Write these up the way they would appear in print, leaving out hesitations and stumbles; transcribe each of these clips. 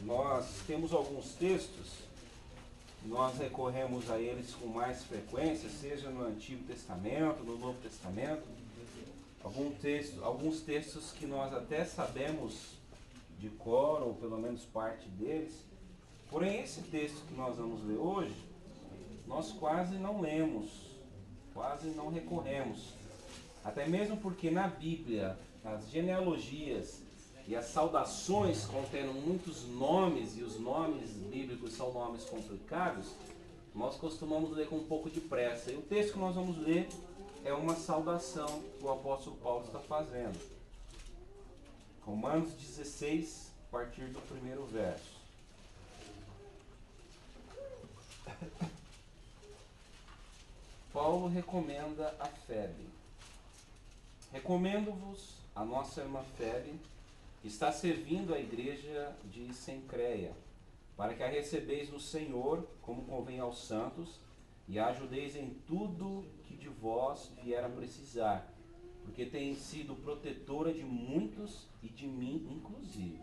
nós temos alguns textos, nós recorremos a eles com mais frequência, seja no Antigo Testamento, no Novo Testamento. Alguns textos que nós até sabemos de cor, ou pelo menos parte deles. Porém, esse texto que nós vamos ler hoje, nós quase não lemos, quase não recorremos. Até mesmo porque na Bíblia, as genealogias e as saudações contendo muitos nomes, e os nomes bíblicos são nomes complicados, nós costumamos ler com um pouco de pressa. E o texto que nós vamos ler é uma saudação que o apóstolo Paulo está fazendo. Romanos 16, a partir do primeiro verso. Paulo recomenda a Febe. Recomendo-vos a nossa irmã Febe, que está servindo a igreja de Cencreia, para que a recebeis no Senhor, como convém aos santos, e a ajudeis em tudo que de vós vier a precisar, porque tem sido protetora de muitos e de mim inclusive.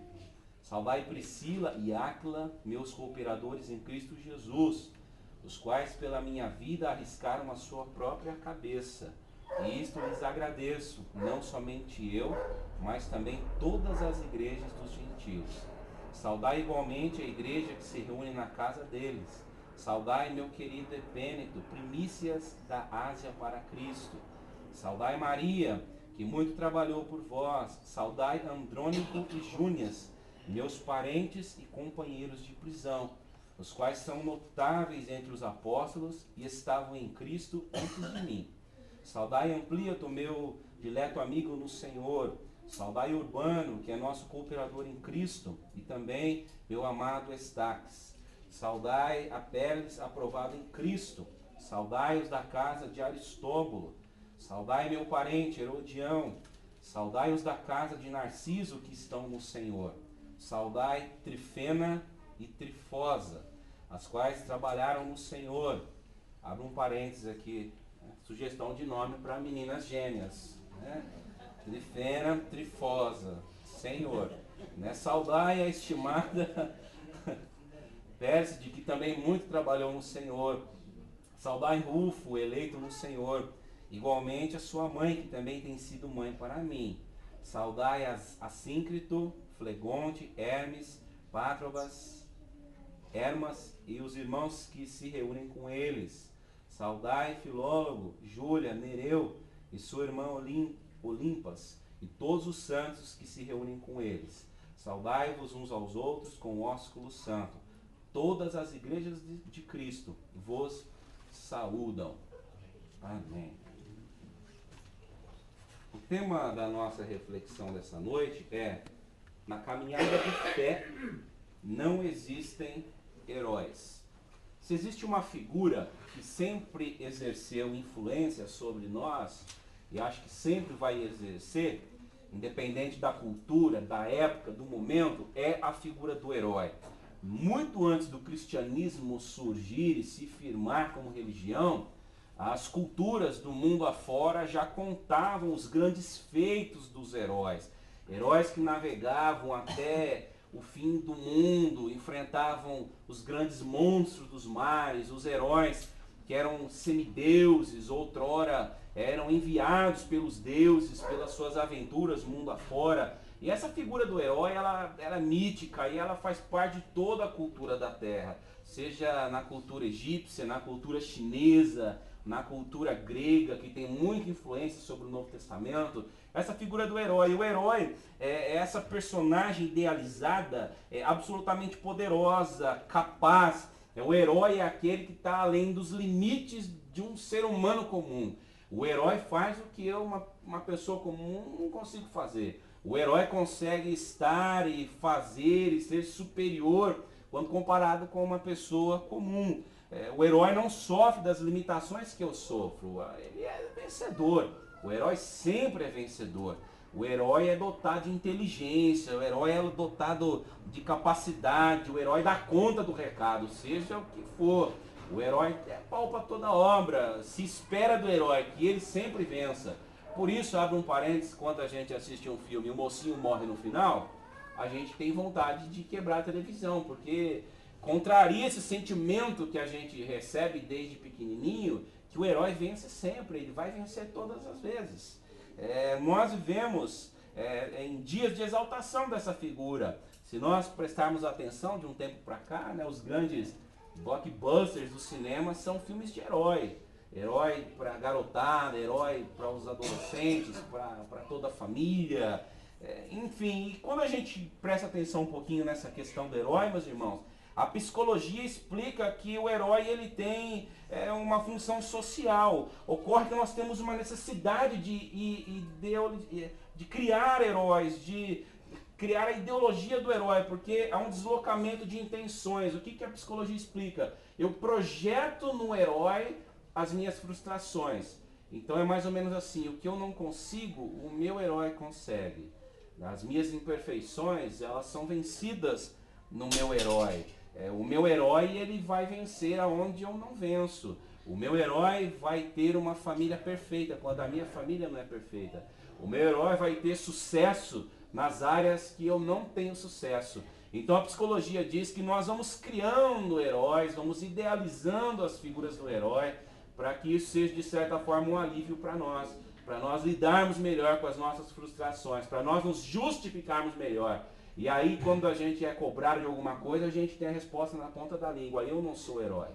Saudai Priscila e Áquila, meus cooperadores em Cristo Jesus, os quais pela minha vida arriscaram a sua própria cabeça. E isto lhes agradeço, não somente eu, mas também todas as igrejas dos gentios. Saudai igualmente a igreja que se reúne na casa deles. Saudai meu querido Epêneto, primícias da Ásia para Cristo. Saudai Maria, que muito trabalhou por vós. Saudai Andrônico e Júnias, meus parentes e companheiros de prisão, os quais são notáveis entre os apóstolos e estavam em Cristo antes de mim. Saudai Amplíato, meu dileto amigo no Senhor. Saudai Urbano, que é nosso cooperador em Cristo, e também meu amado Estaques. Saudai Apéles, aprovado em Cristo. Saudai os da casa de Aristóbulo. Saudai meu parente Herodião. Saudai os da casa de Narciso, que estão no Senhor. Saudai Trifena e Trifosa, as quais trabalharam no Senhor. Abra um parênteses aqui, né? Sugestão de nome para meninas gêmeas, né? Trifena, Trifosa, Senhor, né? Saudai a estimada Pérside, que também muito trabalhou no Senhor. Saudai Rufo, eleito no Senhor, igualmente a sua mãe, que também tem sido mãe para mim. Saudai Assíncrito, Flegonte, Hermes, Pátrobas, Hermas e os irmãos que se reúnem com eles. Saudai Filólogo, Júlia, Nereu e sua irmã Olimpas e todos os santos que se reúnem com eles. Saudai-vos uns aos outros com o ósculo santo. Todas as igrejas de Cristo vos saúdam. Amém. O tema da nossa reflexão dessa noite é: na caminhada de fé não existem heróis. Se existe uma figura que sempre exerceu influência sobre nós, e acho que sempre vai exercer, independente da cultura, da época, do momento, é a figura do herói. Muito antes do cristianismo surgir e se firmar como religião, as culturas do mundo afora já contavam os grandes feitos dos heróis. Heróis que navegavam até o fim do mundo, enfrentavam os grandes monstros dos mares, os heróis que eram semideuses, outrora eram enviados pelos deuses, pelas suas aventuras mundo afora. E essa figura do herói, ela é mítica e ela faz parte de toda a cultura da Terra, seja na cultura egípcia, na cultura chinesa, na cultura grega, que tem muita influência sobre o Novo Testamento. Essa figura do herói. O herói é essa personagem idealizada, absolutamente poderosa, capaz. O herói é aquele que está além dos limites de um ser humano comum. O herói faz o que eu, uma pessoa comum, não consigo fazer. O herói consegue estar e fazer e ser superior quando comparado com uma pessoa comum. O herói não sofre das limitações que eu sofro. Ele é vencedor. O herói sempre é vencedor. O herói é dotado de inteligência, o herói é dotado de capacidade, o herói dá conta do recado, seja o que for. O herói é pau para toda obra, se espera do herói que ele sempre vença. Por isso, abre um parênteses, quando a gente assiste um filme e o mocinho morre no final, a gente tem vontade de quebrar a televisão, porque contraria esse sentimento que a gente recebe desde pequenininho, que o herói vence sempre, ele vai vencer todas as vezes. Nós vivemos em dias de exaltação dessa figura. Se nós prestarmos atenção de um tempo para cá, né, os grandes blockbusters do cinema são filmes de herói. Herói para a garotada, herói para os adolescentes, para toda a família. Enfim, e quando a gente presta atenção um pouquinho nessa questão do herói, meus irmãos, a psicologia explica que o herói ele tem uma função social. Ocorre que nós temos uma necessidade de criar heróis, de criar a ideologia do herói, porque há um deslocamento de intenções. O que a psicologia explica? Eu projeto no herói as minhas frustrações. Então é mais ou menos assim, o que eu não consigo, o meu herói consegue. As minhas imperfeições, elas são vencidas no meu herói. O meu herói, ele vai vencer aonde eu não venço. O meu herói vai ter uma família perfeita, quando a minha família não é perfeita. O meu herói vai ter sucesso nas áreas que eu não tenho sucesso. Então a psicologia diz que nós vamos criando heróis, vamos idealizando as figuras do herói, para que isso seja de certa forma um alívio para nós lidarmos melhor com as nossas frustrações, para nós nos justificarmos melhor. E aí quando a gente é cobrado de alguma coisa, a gente tem a resposta na ponta da língua: eu não sou herói,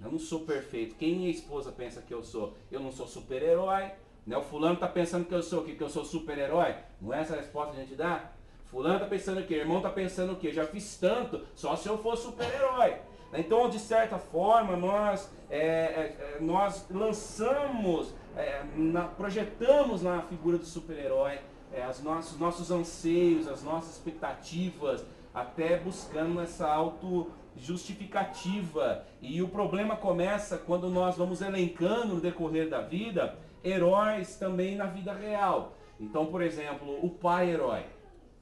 eu não sou perfeito. Quem minha esposa pensa que eu sou? Eu não sou super-herói. Né? O fulano está pensando que eu sou o quê? Que eu sou super-herói? Não é essa a resposta que a gente dá? Fulano está pensando o quê? Irmão está pensando o quê? Já fiz tanto, só se eu for super-herói. Então, de certa forma, nós lançamos, projetamos na figura do super-herói os nossos anseios, as nossas expectativas, até buscando essa auto-justificativa. E o problema começa quando nós vamos elencando no decorrer da vida heróis também na vida real. Então, por exemplo, o pai herói.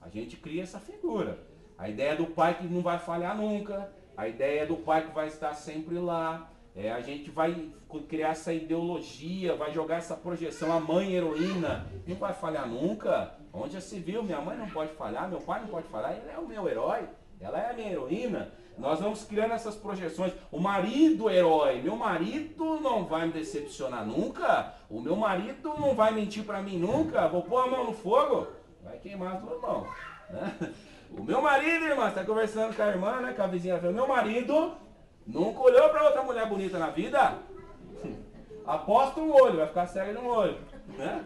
A gente cria essa figura. A ideia do pai que não vai falhar nunca. A ideia do pai que vai estar sempre lá. A gente vai criar essa ideologia, vai jogar essa projeção. A mãe heroína não vai falhar nunca. Onde já se viu? Minha mãe não pode falhar, meu pai não pode falhar. Ele é o meu herói, ela é a minha heroína. Nós vamos criando essas projeções. O marido herói, meu marido não vai me decepcionar nunca. O meu marido não vai mentir para mim nunca. Vou pôr a mão no fogo, vai queimar as duas mãos, né? O meu marido, irmã, está conversando com a irmã, né, com a vizinha. O meu marido nunca olhou para outra mulher bonita na vida. Aposta um olho, vai ficar cego no olho, né?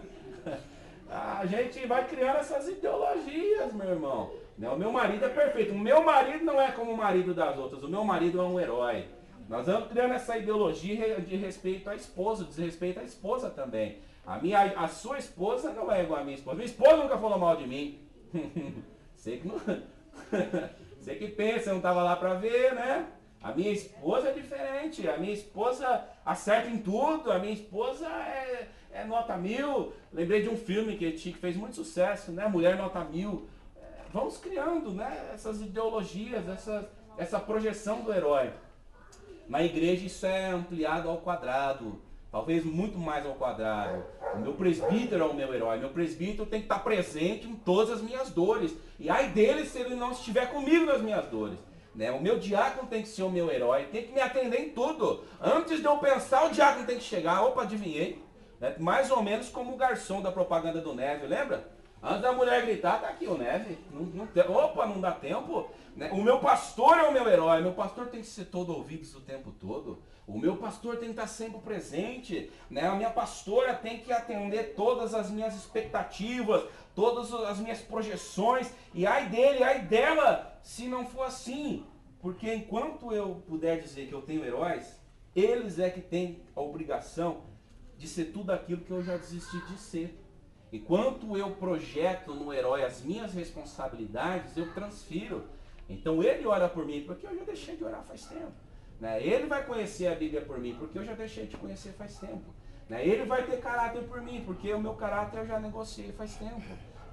A gente vai criando essas ideologias, meu irmão. O meu marido é perfeito. O meu marido não é como o marido das outras. O meu marido é um herói. Nós vamos criando essa ideologia de respeito à esposa, desrespeito à esposa também. A sua esposa não é igual a minha esposa. Minha esposa nunca falou mal de mim. Sei que não. Você que pensa, eu não estava lá para ver, né? A minha esposa é diferente. A minha esposa acerta em tudo. A minha esposa é nota 1000. Lembrei de um filme que fez muito sucesso, né? Mulher nota 1000. Vamos criando, né, essas ideologias, essa projeção do herói. Na igreja isso é ampliado ao quadrado, talvez muito mais ao quadrado. O meu presbítero é o meu herói. Meu presbítero tem que estar presente em todas as minhas dores. E ai dele se ele não estiver comigo nas minhas dores. Né? O meu diácono tem que ser o meu herói, tem que me atender em tudo. Antes de eu pensar, o diácono tem que chegar. Opa, adivinhei. Né? Mais ou menos como o garçom da propaganda do Neve, lembra? Antes da mulher gritar, tá aqui o Neve. Opa, não dá tempo. Né? O meu pastor é o meu herói. Meu pastor tem que ser todo ouvidos o tempo todo. O meu pastor tem que estar sempre presente. Né? A minha pastora tem que atender todas as minhas expectativas, todas as minhas projeções. E ai dele, ai dela, se não for assim. Porque enquanto eu puder dizer que eu tenho heróis, eles é que têm a obrigação de ser tudo aquilo que eu já desisti de ser. Enquanto eu projeto no herói as minhas responsabilidades, eu transfiro. Então ele ora por mim, porque eu já deixei de orar faz tempo. Né? Ele vai conhecer a Bíblia por mim, porque eu já deixei de conhecer faz tempo. Né? Ele vai ter caráter por mim, porque o meu caráter eu já negociei faz tempo.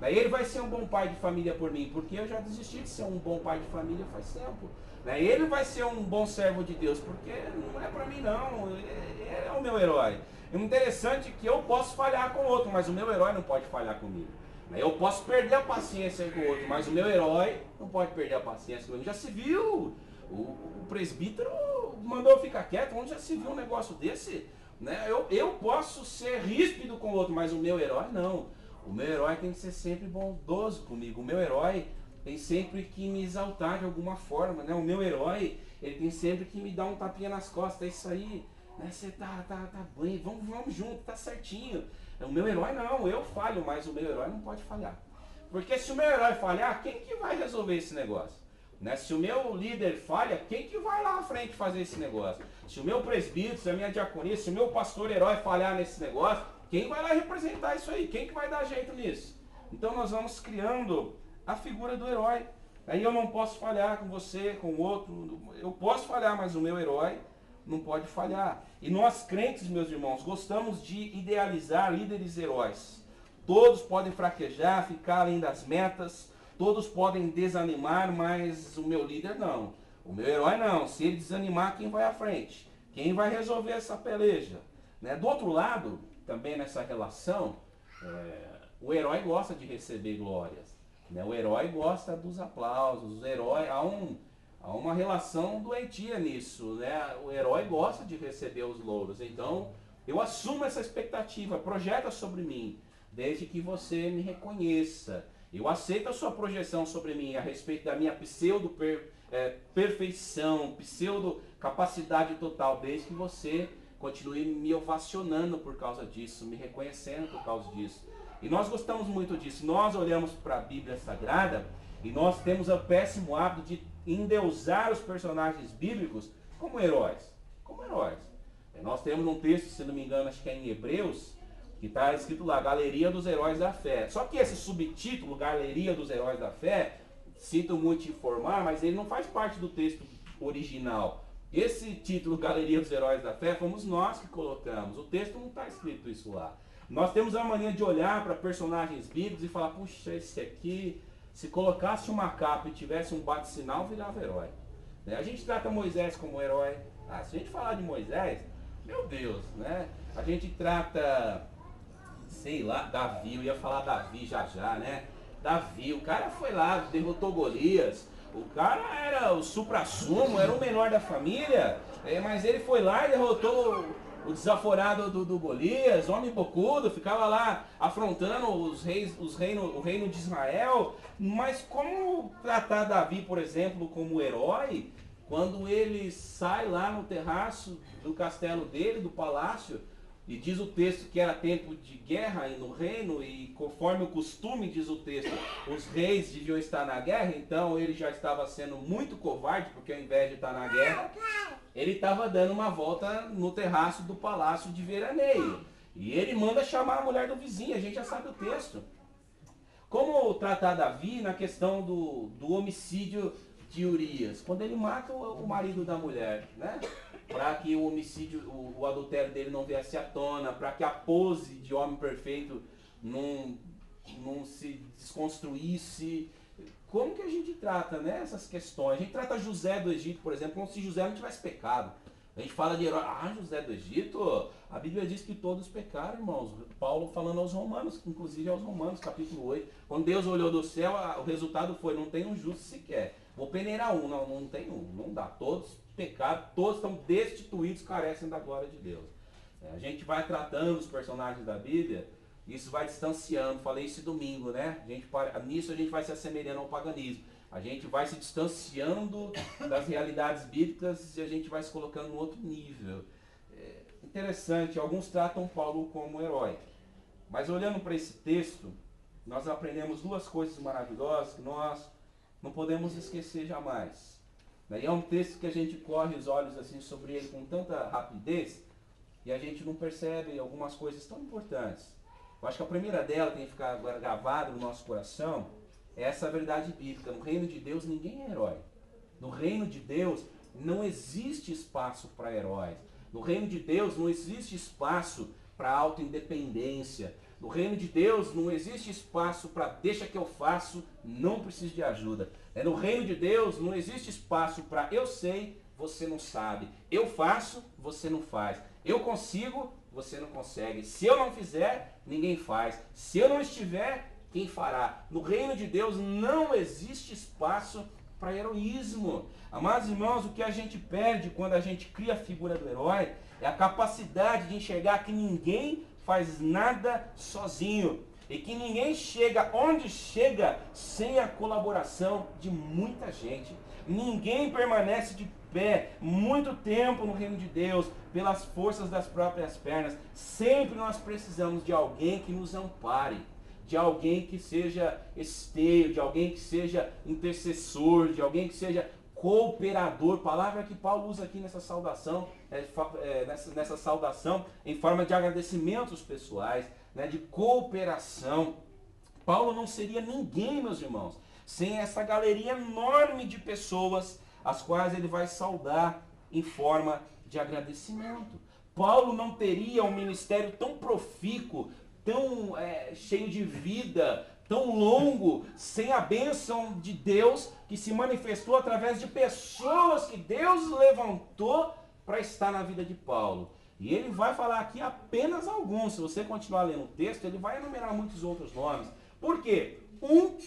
Né? Ele vai ser um bom pai de família por mim, porque eu já desisti de ser um bom pai de família faz tempo. Né? Ele vai ser um bom servo de Deus, porque não é para mim não, ele é o meu herói. É interessante que eu posso falhar com outro, mas o meu herói não pode falhar comigo. Eu posso perder a paciência com o outro, mas o meu herói não pode perder a paciência com o outro. Já se viu, o presbítero mandou eu ficar quieto, onde já se viu um negócio desse? Né? Eu posso ser ríspido com o outro, mas o meu herói não. O meu herói tem que ser sempre bondoso comigo. O meu herói tem sempre que me exaltar de alguma forma. Né? O meu herói, ele tem sempre que me dar um tapinha nas costas. É isso aí, né? Você tá bem, vamos junto, tá certinho. O meu herói não, eu falho, mas o meu herói não pode falhar. Porque se o meu herói falhar, quem que vai resolver esse negócio? Né? Se o meu líder falha, quem que vai lá à frente fazer esse negócio? Se o meu presbítero, se a minha diaconia, se o meu pastor herói falhar nesse negócio, quem vai lá representar isso aí? Quem que vai dar jeito nisso? Então nós vamos criando a figura do herói. Aí eu não posso falhar com você, com o outro. Eu posso falhar, mas o meu herói não pode falhar. E nós crentes, meus irmãos, gostamos de idealizar líderes heróis. Todos podem fraquejar, ficar além das metas, todos podem desanimar, mas o meu líder não. O meu herói não. Se ele desanimar, quem vai à frente? Quem vai resolver essa peleja? Né? Do outro lado, também nessa relação, o herói gosta de receber glórias. Né? O herói gosta dos aplausos. O herói, há uma relação doentia nisso. Né? O herói gosta de receber os louros. Então, eu assumo essa expectativa, projeta sobre mim, desde que você me reconheça. Eu aceito a sua projeção sobre mim a respeito da minha pseudo-perfeição, pseudo-capacidade total, desde que você continue me ovacionando por causa disso, me reconhecendo por causa disso. E nós gostamos muito disso. Nós olhamos para a Bíblia Sagrada e nós temos o péssimo hábito de endeusar os personagens bíblicos como heróis. Como heróis. Nós temos um texto, se não me engano, acho que é em Hebreus, que está escrito lá, Galeria dos Heróis da Fé. Só que esse subtítulo, Galeria dos Heróis da Fé, sinto muito te informar, mas ele não faz parte do texto original. Esse título, Galeria dos Heróis da Fé, fomos nós que colocamos. O texto não está escrito isso lá. Nós temos a mania de olhar para personagens bíblicos e falar, puxa, esse aqui, se colocasse uma capa e tivesse um bate-sinal, virava herói. A gente trata Moisés como herói. Se a gente falar de Moisés, meu Deus, né? A gente trata... sei lá, Davi, eu ia falar Davi já, né? Davi, o cara foi lá, derrotou Golias, o cara era o suprassumo, era o menor da família, mas ele foi lá e derrotou o desaforado do Golias, homem bocudo, ficava lá afrontando o reino de Israel. Mas como tratar Davi, por exemplo, como herói, quando ele sai lá no terraço do castelo dele, do palácio, e diz o texto que era tempo de guerra no reino, e conforme o costume, diz o texto, os reis deviam estar na guerra, então ele já estava sendo muito covarde, porque ao invés de estar na guerra, ele estava dando uma volta no terraço do palácio de veraneio. E ele manda chamar a mulher do vizinho, a gente já sabe o texto. Como tratar Davi na questão do homicídio de Urias? Quando ele mata o marido da mulher, né? Para que o homicídio, o adultério dele não viesse à tona, para que a pose de homem perfeito não se desconstruísse. Como que a gente trata, né, essas questões? A gente trata José do Egito, por exemplo, como se José não tivesse pecado. A gente fala de herói, José do Egito, a Bíblia diz que todos pecaram, irmãos. Paulo falando aos romanos, inclusive aos romanos, capítulo 8. Quando Deus olhou do céu, o resultado foi, não tem um justo sequer. Vou peneirar um, não tem um, não dá. Todos pecaram, todos estão destituídos, carecem da glória de Deus. A gente vai tratando os personagens da Bíblia, isso vai distanciando, falei isso domingo, né? Nisso a gente vai se assemelhando ao paganismo. A gente vai se distanciando das realidades bíblicas e a gente vai se colocando em outro nível. Interessante, alguns tratam Paulo como herói. Mas olhando para esse texto, nós aprendemos duas coisas maravilhosas que nós não podemos esquecer jamais. E é um texto que a gente corre os olhos assim sobre ele com tanta rapidez e a gente não percebe algumas coisas tão importantes. Eu acho que a primeira dela tem que ficar gravada no nosso coração, é essa verdade bíblica. No reino de Deus ninguém é herói. No reino de Deus não existe espaço para heróis. No reino de Deus não existe espaço para autoindependência. No reino de Deus não existe espaço para deixa que eu faço, não preciso de ajuda. No reino de Deus não existe espaço para eu sei, você não sabe. Eu faço, você não faz. Eu consigo, você não consegue. Se eu não fizer, ninguém faz. Se eu não estiver, quem fará. No reino de Deus não existe espaço para heroísmo. Amados irmãos, o que a gente perde quando a gente cria a figura do herói é a capacidade de enxergar que ninguém faz nada sozinho e que ninguém chega onde chega sem a colaboração de muita gente. Ninguém permanece de pé muito tempo no reino de Deus pelas forças das próprias pernas. Sempre nós precisamos de alguém que nos ampare, de alguém que seja esteio, de alguém que seja intercessor, de alguém que seja cooperador, palavra que Paulo usa aqui nessa saudação, nessa saudação em forma de agradecimentos pessoais, né, de cooperação. Paulo não seria ninguém, meus irmãos, sem essa galeria enorme de pessoas as quais ele vai saudar em forma de agradecimento. Paulo não teria um ministério tão profícuo, tão cheio de vida, tão longo, sem a bênção de Deus que se manifestou através de pessoas que Deus levantou para estar na vida de Paulo. E ele vai falar aqui apenas alguns. Se você continuar lendo o texto, ele vai enumerar muitos outros nomes. Por quê? Um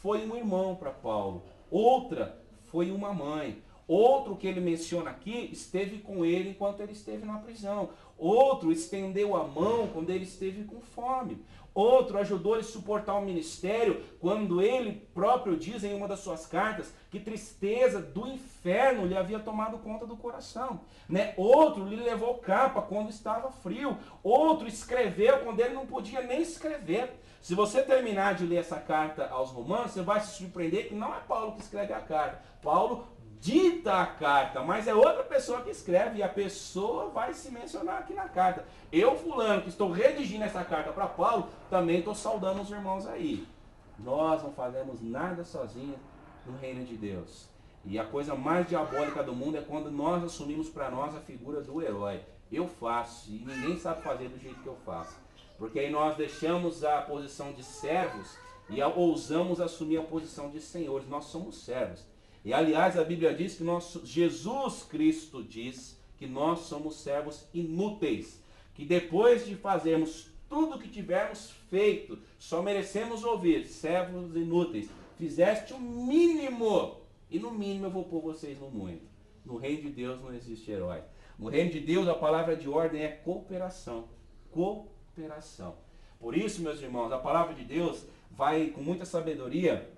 foi um irmão para Paulo, outra foi uma mãe. Outro que ele menciona aqui esteve com ele enquanto ele esteve na prisão. Outro estendeu a mão quando ele esteve com fome. Outro ajudou ele a suportar o ministério quando ele próprio diz em uma das suas cartas que tristeza do inferno lhe havia tomado conta do coração. Né? Outro lhe levou capa quando estava frio. Outro escreveu quando ele não podia nem escrever. Se você terminar de ler essa carta aos Romanos, você vai se surpreender que não é Paulo que escreve a carta. Paulo dita a carta, mas é outra pessoa que escreve e a pessoa vai se mencionar aqui na carta. Eu, fulano, que estou redigindo essa carta para Paulo, também estou saudando os irmãos aí. Nós não fazemos nada sozinhos no reino de Deus. E a coisa mais diabólica do mundo é quando nós assumimos para nós a figura do herói. Eu faço e ninguém sabe fazer do jeito que eu faço. Porque aí nós deixamos a posição de servos e ousamos assumir a posição de senhores. Nós somos servos. E aliás, a Bíblia diz que Jesus Cristo diz que nós somos servos inúteis. Que depois de fazermos tudo o que tivermos feito, só merecemos ouvir: servos inúteis, fizeste o mínimo, e no mínimo eu vou pôr vocês no muito. No reino de Deus não existe herói. No reino de Deus a palavra de ordem é cooperação. Cooperação. Por isso, meus irmãos, a palavra de Deus vai com muita sabedoria.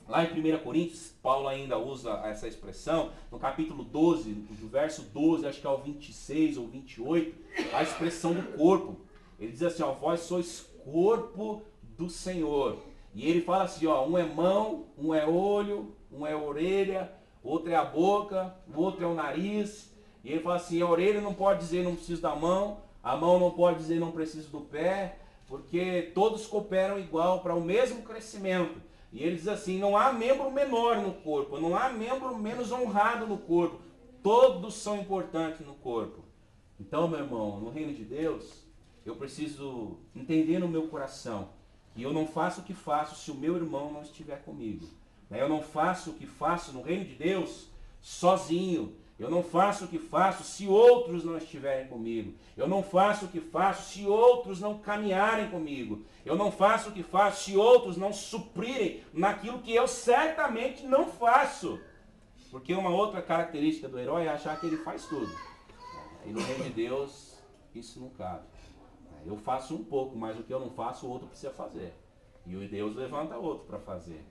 Lá em 1 Coríntios, Paulo ainda usa essa expressão, no capítulo 12, do verso 12, acho que é o 26 ou 28, a expressão do corpo. Ele diz assim, ó, vós sois corpo do Senhor. E ele fala assim, ó, um é mão, um é olho, um é orelha, outro é a boca, o outro é o nariz. E ele fala assim, a orelha não pode dizer não preciso da mão, a mão não pode dizer não preciso do pé, porque todos cooperam igual para o mesmo crescimento. E ele diz assim, não há membro menor no corpo, não há membro menos honrado no corpo. Todos são importantes no corpo. Então, meu irmão, no reino de Deus, eu preciso entender no meu coração que eu não faço o que faço se o meu irmão não estiver comigo. Eu não faço o que faço no reino de Deus sozinho. Eu não faço o que faço se outros não estiverem comigo. Eu não faço o que faço se outros não caminharem comigo. Eu não faço o que faço se outros não suprirem naquilo que eu certamente não faço. Porque uma outra característica do herói é achar que ele faz tudo. E no reino de Deus, isso não cabe. Eu faço um pouco, mas o que eu não faço, o outro precisa fazer. E o Deus levanta outro para fazer.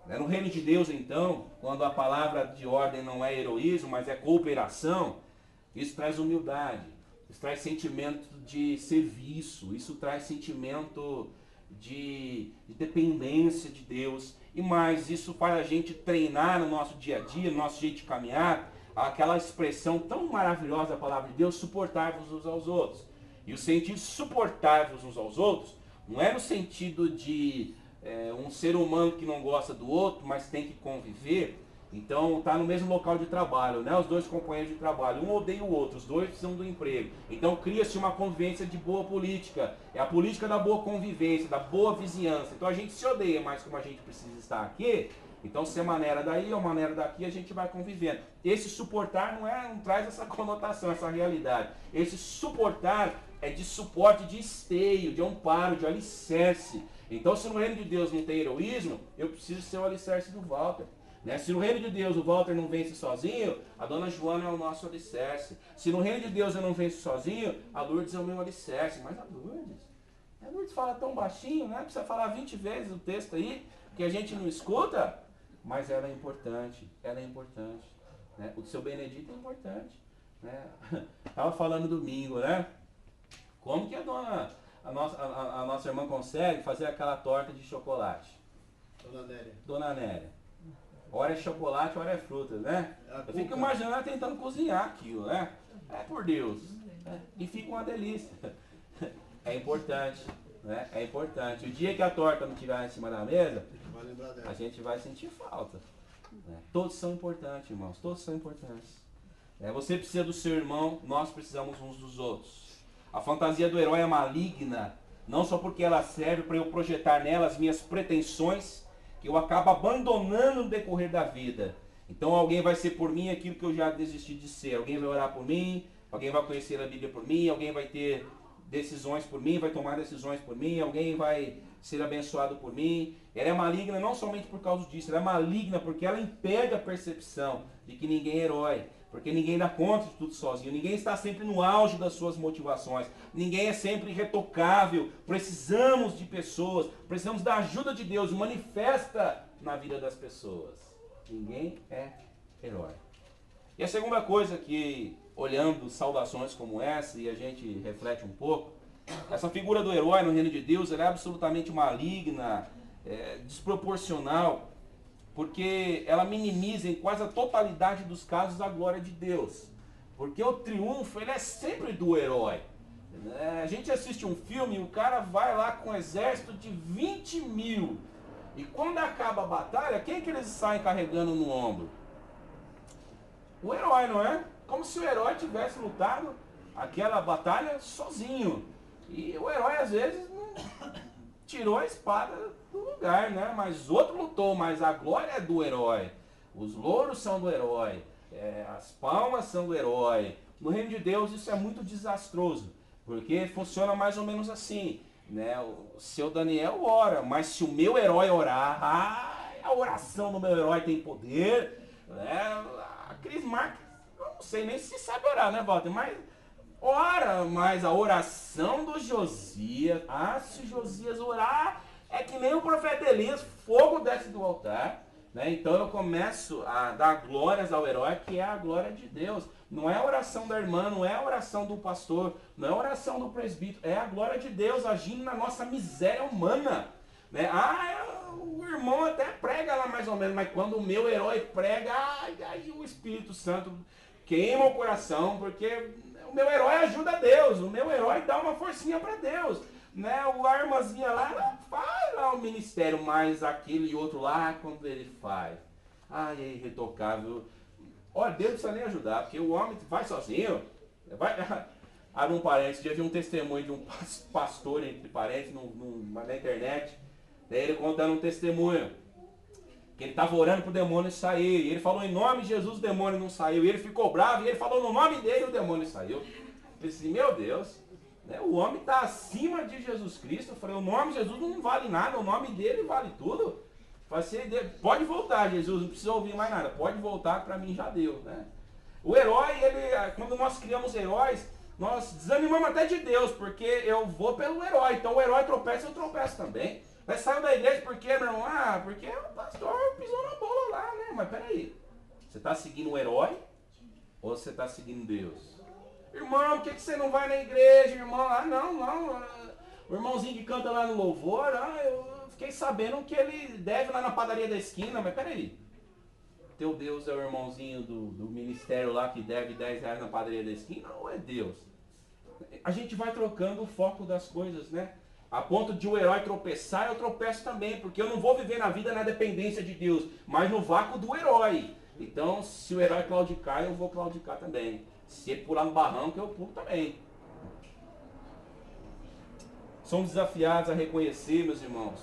No reino de Deus, então, quando a palavra de ordem não é heroísmo, mas é cooperação, isso traz humildade, isso traz sentimento de serviço, isso traz sentimento de dependência de Deus. E mais, isso faz a gente treinar no nosso dia a dia, no nosso jeito de caminhar, aquela expressão tão maravilhosa da palavra de Deus, suportar-vos uns aos outros. E o sentido suportar-vos uns aos outros não é no sentido de um ser humano que não gosta do outro, mas tem que conviver. Então está no mesmo local de trabalho, né? Os dois companheiros de trabalho, um odeia o outro, os dois precisam do emprego. Então cria-se uma convivência de boa política. É a política da boa convivência, da boa vizinhança. Então a gente se odeia, mas como a gente precisa estar aqui, então se é maneira daí ou maneira daqui, a gente vai convivendo. Esse suportar não traz essa conotação, essa realidade. Esse suportar é de suporte, de esteio, de amparo, de alicerce. Então, se no reino de Deus não tem heroísmo, eu preciso ser o alicerce do Walter. Né? Se no reino de Deus o Walter não vence sozinho, a dona Joana é o nosso alicerce. Se no reino de Deus eu não venço sozinho, a Lourdes é o meu alicerce. Mas a Lourdes fala tão baixinho, né? Precisa falar 20 vezes o texto aí, que a gente não escuta. Mas ela é importante, Né? O seu Benedito é importante. Né? Estava falando domingo, né? Como que a nossa irmã consegue fazer aquela torta de chocolate? Dona Nélia. Ora é chocolate, ora é fruta, né? Eu fico imaginando ela tentando cozinhar aquilo, né? É por Deus. Né? E fica uma delícia. É importante, né? É importante. O dia que a torta não estiver em cima da mesa, a gente vai sentir falta. Né? Todos são importantes, irmãos. Todos são importantes. Você precisa do seu irmão, nós precisamos uns dos outros. A fantasia do herói é maligna, não só porque ela serve para eu projetar nela as minhas pretensões, que eu acabo abandonando no decorrer da vida. Então alguém vai ser por mim aquilo que eu já desisti de ser. Alguém vai orar por mim, alguém vai conhecer a Bíblia por mim, alguém vai ter decisões por mim, vai tomar decisões por mim, alguém vai ser abençoado por mim. Ela é maligna não somente por causa disso, ela é maligna porque ela impede a percepção de que ninguém é herói. Porque ninguém dá conta de tudo sozinho, ninguém está sempre no auge das suas motivações, ninguém é sempre irretocável, precisamos de pessoas, precisamos da ajuda de Deus, manifesta na vida das pessoas. Ninguém é herói. E a segunda coisa que, olhando saudações como essa, e a gente reflete um pouco, essa figura do herói no reino de Deus, ela é absolutamente maligna, desproporcional, porque ela minimiza em quase a totalidade dos casos a glória de Deus. Porque o triunfo, ele é sempre do herói. A gente assiste um filme e o cara vai lá com um exército de 20 mil. E quando acaba a batalha, quem que eles saem carregando no ombro? O herói, não é? Como se o herói tivesse lutado aquela batalha sozinho. E o herói, às vezes, não tirou a espada do lugar, né? Mas outro lutou, mas a glória é do herói. Os louros são do herói. As palmas são do herói. No reino de Deus isso é muito desastroso, porque funciona mais ou menos assim, né? O seu Daniel ora, mas se o meu herói orar, a oração do meu herói tem poder, né? A Cris Marques, eu não sei nem se sabe orar, né, Walter? Mas ora, mas a oração do Josias, se Josias orar, é que nem o profeta Elias, fogo desce do altar, né? Então eu começo a dar glórias ao herói, que é a glória de Deus. Não é a oração da irmã, não é a oração do pastor, não é a oração do presbítero, é a glória de Deus agindo na nossa miséria humana. Né? O irmão até prega lá mais ou menos, mas quando o meu herói prega, aí o Espírito Santo queima o coração, porque o meu herói ajuda a Deus, o meu herói dá uma forcinha para Deus. Né? A irmãzinha lá faz lá o ministério, mas aquele outro lá, quando ele faz, é irretocável. Olha, Deus não precisa nem ajudar, porque o homem vai sozinho. Abre um parênteses, já vi um testemunho de um pastor, entre parênteses, na internet. Daí ele contando um testemunho, que ele estava orando para o demônio sair. E ele falou em nome de Jesus, o demônio não saiu. E ele ficou bravo, e ele falou no nome dele, o demônio saiu. Eu pensei, meu Deus, né, o homem está acima de Jesus Cristo. Eu falei, o nome de Jesus não vale nada, o nome dele vale tudo. Pode voltar, Jesus, não precisa ouvir mais nada. Pode voltar, para mim já deu. Né? O herói, quando nós criamos heróis, nós desanimamos até de Deus, porque eu vou pelo herói. Então o herói tropeça, eu tropeço também. Mas saiu da igreja por quê, meu irmão? Porque o pastor pisou na bola lá, né? Mas peraí, você está seguindo o herói ou você está seguindo Deus? Irmão, por que você não vai na igreja, irmão? Não. O irmãozinho que canta lá no louvor, eu fiquei sabendo que ele deve lá na padaria da esquina, mas peraí. Teu Deus é o irmãozinho do ministério lá que deve 10 reais na padaria da esquina ou é Deus? A gente vai trocando o foco das coisas, né? A ponto de o herói tropeçar, eu tropeço também, porque eu não vou viver na vida na dependência de Deus, mas no vácuo do herói. Então, se o herói claudicar, eu vou claudicar também. Se ele pular no barranco, eu pulo também. Somos desafiados a reconhecer, meus irmãos,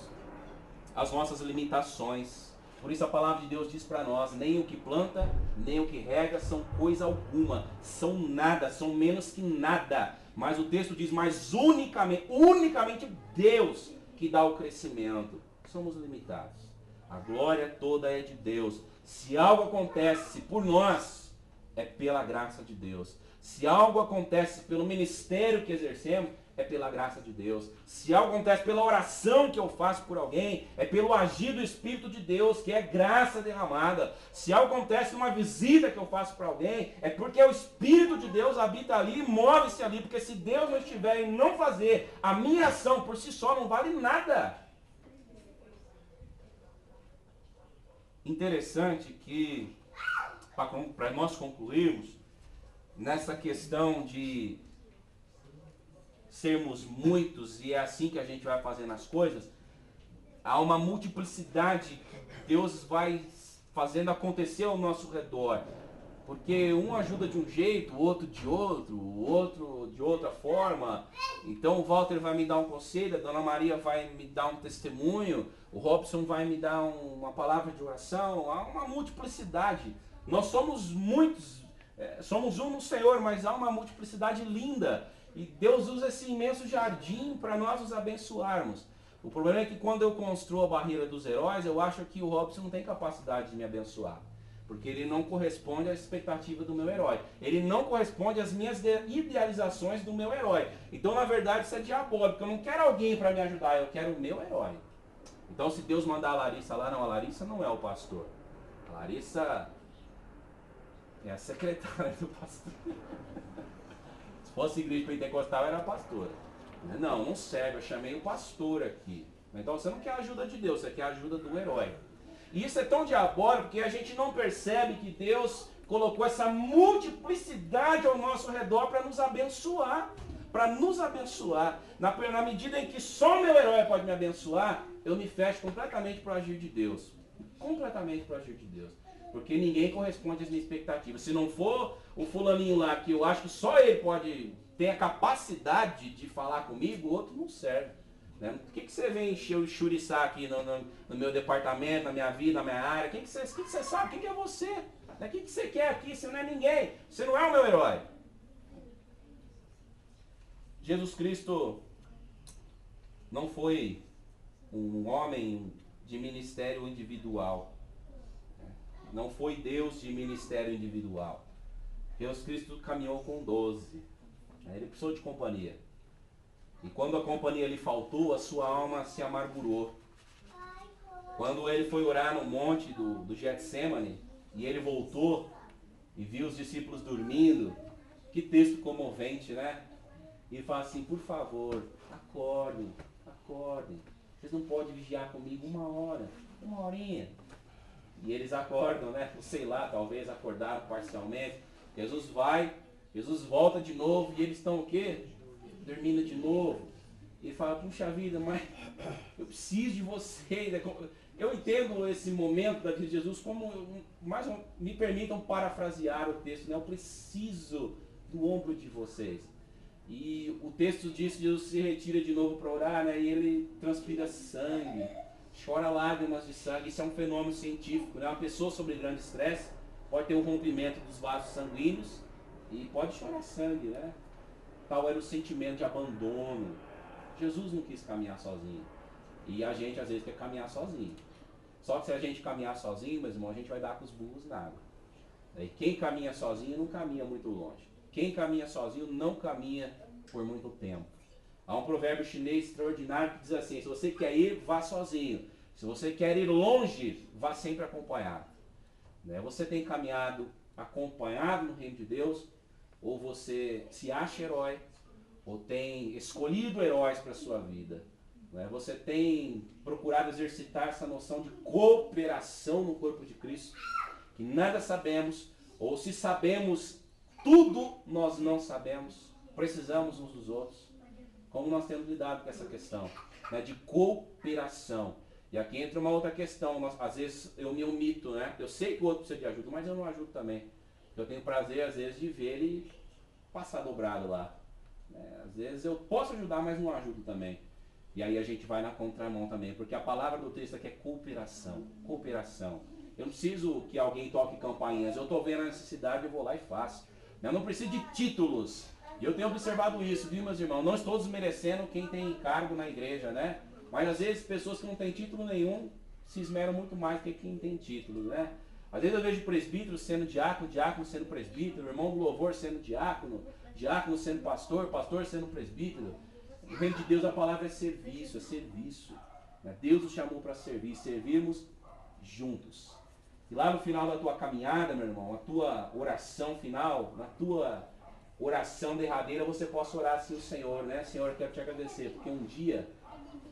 as nossas limitações. Por isso a palavra de Deus diz para nós, nem o que planta, nem o que rega são coisa alguma, são nada, são menos que nada. Mas o texto diz, mas unicamente Deus que que dá o crescimento. Somos limitados. A glória toda é de Deus. Se algo acontece por nós, é pela graça de Deus. Se algo acontece pelo ministério que exercemos, é pela graça de Deus. Se algo acontece pela oração que eu faço por alguém, é pelo agir do Espírito de Deus, que é graça derramada. Se algo acontece numa visita que eu faço para alguém, é porque o Espírito de Deus habita ali e move-se ali. Porque se Deus não estiver e não fazer, a minha ação por si só não vale nada. Interessante que, para nós concluirmos, nessa questão de sermos muitos, e é assim que a gente vai fazendo as coisas, há uma multiplicidade que Deus vai fazendo acontecer ao nosso redor. Porque um ajuda de um jeito, o outro de outro, o outro de outra forma. Então o Walter vai me dar um conselho, a Dona Maria vai me dar um testemunho, o Robson vai me dar uma palavra de oração. Há uma multiplicidade. Nós somos muitos, somos um no Senhor, mas há uma multiplicidade linda. E Deus usa esse imenso jardim para nós nos abençoarmos. O problema é que quando eu construo a barreira dos heróis, eu acho que o Robson não tem capacidade de me abençoar. Porque ele não corresponde à expectativa do meu herói. Ele não corresponde às minhas idealizações do meu herói. Então, na verdade, isso é diabólico. Eu não quero alguém para me ajudar, eu quero o meu herói. Então, se Deus mandar a Larissa lá, não, a Larissa não é o pastor. A Larissa é a secretária do pastor. Se fosse igreja pentecostal, era a pastora. Não, não serve, eu chamei o pastor aqui. Então você não quer a ajuda de Deus, você quer a ajuda do herói. E isso é tão diabólico que a gente não percebe que Deus colocou essa multiplicidade ao nosso redor para nos abençoar. Para nos abençoar. Na medida em que só o meu herói pode me abençoar, eu me fecho completamente para o agir de Deus. Completamente para o agir de Deus. Porque ninguém corresponde às minhas expectativas. Se não for o fulaninho lá, que eu acho que só ele pode ter a capacidade de falar comigo, o outro não serve. Né? Por que você vem encher o churiçar aqui no meu departamento, na minha vida, na minha área? Quem que você sabe? Quem que é você? O que você quer aqui? Você não é ninguém. Você não é o meu herói. Jesus Cristo não foi um homem de ministério individual. Não foi Deus de ministério individual. Jesus Cristo caminhou com 12. Ele precisou de companhia. E quando a companhia lhe faltou, a sua alma se amargurou. Quando ele foi orar no monte do Getsemane, e ele voltou e viu os discípulos dormindo, que texto comovente, né? E ele fala assim, por favor, acordem, acordem. Vocês não podem vigiar comigo uma horinha. E eles acordam, né? Sei lá, talvez acordaram parcialmente. Jesus volta de novo e eles estão o quê? Dormindo de novo. E ele fala, puxa vida, mas eu preciso de vocês. Eu entendo esse momento da vida de Jesus como, me permitam parafrasear o texto, né? Eu preciso do ombro de vocês. E o texto diz que Jesus se retira de novo para orar, né? E ele transpira sangue. Chora lágrimas de sangue, isso é um fenômeno científico, né? Uma pessoa sob grande estresse pode ter um rompimento dos vasos sanguíneos e pode chorar sangue, né? Tal era o sentimento de abandono. Jesus não quis caminhar sozinho. E a gente às vezes quer caminhar sozinho. Só que se a gente caminhar sozinho, meu irmão, a gente vai dar com os burros na água. E quem caminha sozinho não caminha muito longe. Quem caminha sozinho não caminha por muito tempo. Há um provérbio chinês extraordinário que diz assim, se você quer ir, vá sozinho. Se você quer ir longe, vá sempre acompanhado. Você tem caminhado acompanhado no reino de Deus, ou você se acha herói, ou tem escolhido heróis para a sua vida. Você tem procurado exercitar essa noção de cooperação no corpo de Cristo, que nada sabemos, ou se sabemos tudo, nós não sabemos, precisamos uns dos outros. Como nós temos lidado com essa questão, né, de cooperação. E aqui entra uma outra questão. Às vezes eu me omito, né? Eu sei que o outro precisa de ajuda, mas eu não ajudo também. Eu tenho prazer, às vezes, de ver ele passar dobrado lá. Às vezes eu posso ajudar, mas não ajudo também. E aí a gente vai na contramão também, porque a palavra do texto aqui é cooperação. Cooperação. Eu não preciso que alguém toque campainhas. Eu estou vendo a necessidade, eu vou lá e faço. Eu não preciso de títulos. E eu tenho observado isso, viu, meus irmãos? Não estou desmerecendo quem tem cargo na igreja, né? Mas às vezes pessoas que não têm título nenhum se esmeram muito mais do que quem tem título, né? Às vezes eu vejo presbítero sendo diácono, diácono sendo presbítero, irmão do louvor sendo diácono, diácono sendo pastor, pastor sendo presbítero. No reino de Deus a palavra é serviço, é serviço. Né? Deus nos chamou para servir, servirmos juntos. E lá no final da tua caminhada, meu irmão, a tua oração final, na tua oração derradeira, você possa orar assim o Senhor, né? Senhor, eu quero te agradecer, porque um dia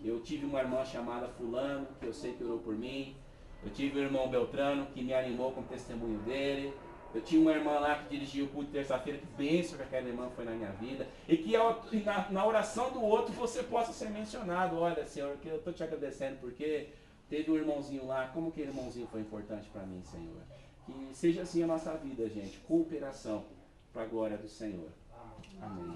eu tive uma irmã chamada Fulano, que eu sei que orou por mim. Eu tive o irmão Beltrano, que me animou com o testemunho dele. Eu tinha uma irmã lá que dirigiu o culto de terça-feira, que bênção que aquela irmã foi na minha vida. E que na oração do outro você possa ser mencionado. Olha, Senhor, que eu estou te agradecendo porque teve um irmãozinho lá. Como que aquele irmãozinho foi importante para mim, Senhor? Que seja assim a nossa vida, gente. Cooperação para a glória do Senhor. Amém.